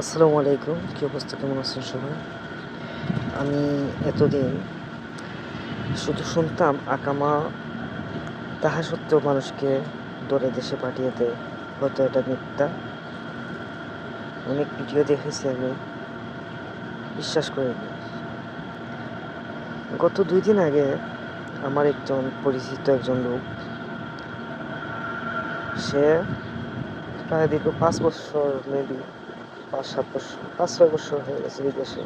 আসসালামু আলাইকুম। কী অবস্থা, কেমন আছেন সবাই? আমি এতদিন শুধু শুনতাম আকামা, তাহা সত্ত্বেও মানুষকে ধরে দেশে পাঠিয়ে দেয়। হয়তো এটা মিথ্যা। অনেক ভিডিও দেখেছি আমি, বিশ্বাস করিনি। গত 2 দিন আগে আমার একজন পরিচিত একজন লোক, সে প্রায় দীর্ঘ 5 বছর, মেবি 5-7 বছর, 5-6 বছর হয়ে গেছে বিদেশে।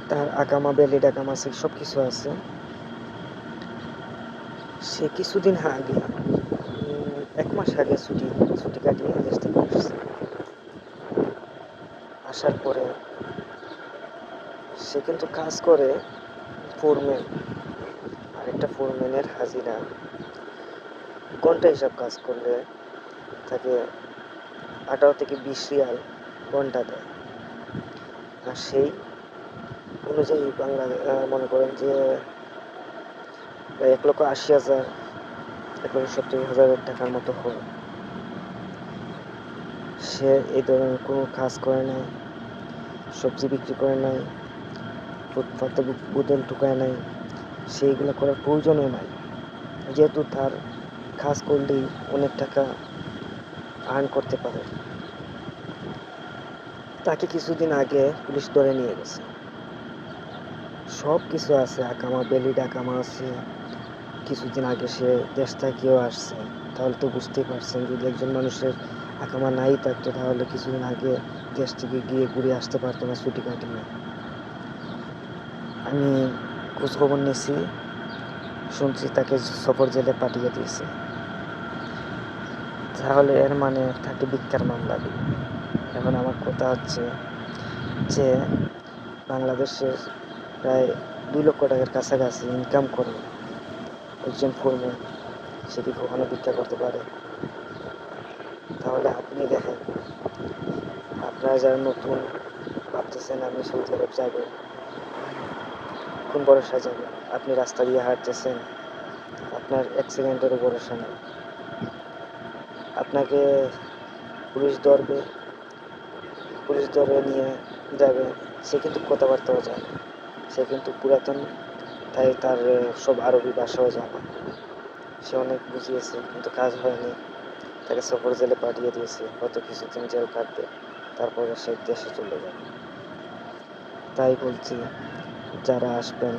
তার আকামা, ভ্যালিড আকামা আছে, সব কিছু আছে। সে কিছুদিন আগে 1 মাস আগে ছুটি কাটিয়ে দেশ থেকে আসছে। আসার পরে সে কিন্তু কাজ করে ফোরম্যান। আর একটা ফোরম্যানের হাজিরা ঘন্টা হিসাব কাজ করলে তাকে 18 থেকে 20 রিয়াল ঘন্টা দেয়। আর সেই অনুযায়ী মনে করেন যে 1,80,000, 1,70,000 টাকার মতো হয়। সে এই ধরনের কোনো কাজ করে নাই, সবজি বিক্রি করে নাই, ফুটপাতে বোতল ঢুকায় নাই। সেইগুলো করার প্রয়োজনও নাই, যেহেতু তার কাজ করলেই অনেক টাকা আর্ন করতে পারে। তাকে কিছুদিন আগে পুলিশ ধরে নিয়ে গেছে। সব কিছু আছে, আকামা, ভ্যালিড আকামা আছে। কিছুদিন আগে সে দেশ থেকেও আসছে। তাহলে তো বুঝতেই পারছেন, যদি একজন মানুষের আকামা নাই থাকতো তাহলে কিছুদিন আগে দেশ থেকে গিয়ে ঘুরে আসতে পারতো না ছুটি কাটিয়ে। আমি খোঁজখবর নিয়েছি, শুনছি তাকে সফর জেলে পাঠিয়ে দিয়েছে। তাহলে এর মানে তাকে ভিক্ষার মামলা দিই। এখন আমার কথা হচ্ছে যে বাংলাদেশের প্রায় 2 লক্ষ টাকার কাছাকাছি ইনকাম করে একজন ফোরম্যান, সে কি কখনো ভিক্ষা করতে পারে? তাহলে আপনি দেখেন, আপনারা যারা নতুন ভাবতেছেন আমি সৌদি আরব যাবো, কোন ভরসা যাবেন? আপনি রাস্তা দিয়ে হাঁটতেছেন, আপনার অ্যাক্সিডেন্টেরও ভরসা নেই। আপনাকে পুলিশ ধরবে, পুলিশ ধরে নিয়ে যাবে, সে কিন্তু কথাবার্তাও জানে, সে কিন্তু পুরাতন, তাই তার সব আরবি ভাষাও জানে। সে অনেক বুঝিয়েছে কিন্তু কাজ হয়নি, তাকে সফর জেলে পাঠিয়ে দিয়েছে। হয়তো কিছুদিন জেল কাটবে, তারপরে সে দেশে চলে যাবে। তাই বলছি, যারা আসবেন,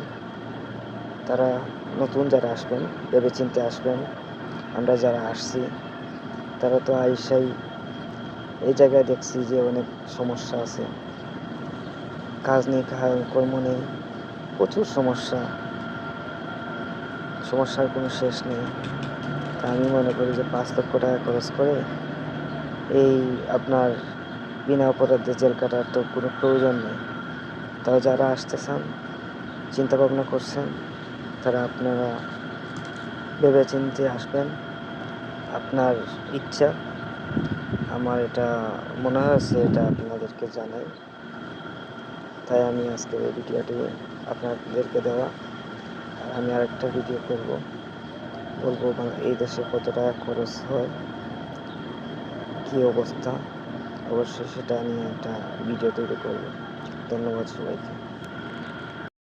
তারা নতুন যারা আসবেন ভেবেচিন্তে আসবেন। আমরা যারা আসছি তারা তো আইসাই এই জায়গায় দেখছি যে অনেক সমস্যা আছে, কাজ নেই, কর্ম নেই, প্রচুর সমস্যার কোনো শেষ নেই। তা আমি মনে করি যে 5 লক্ষ টাকা খরচ করে এই আপনার বিনা অপরাধে জেল কাটার তো কোনো প্রয়োজন নেই। তাও যারা আসতে চান, চিন্তা ভাবনা করছেন, তারা আপনারা ভেবেচিন্তে আসবেন। আপনার ইচ্ছা, আমার এটা মনে হয়েছে এটা আপনাদেরকে জানাই। তাই আমি আজকের এই ভিডিওটি আপনাদেরকে দেওয়া। আর আমি আরেকটা ভিডিও করব, বলবো এই দেশে কত টাকা খরচ হয়, কী অবস্থা। অবশ্যই সেটা নিয়ে একটা ভিডিও তৈরি করব। ধন্যবাদ সবাইকে।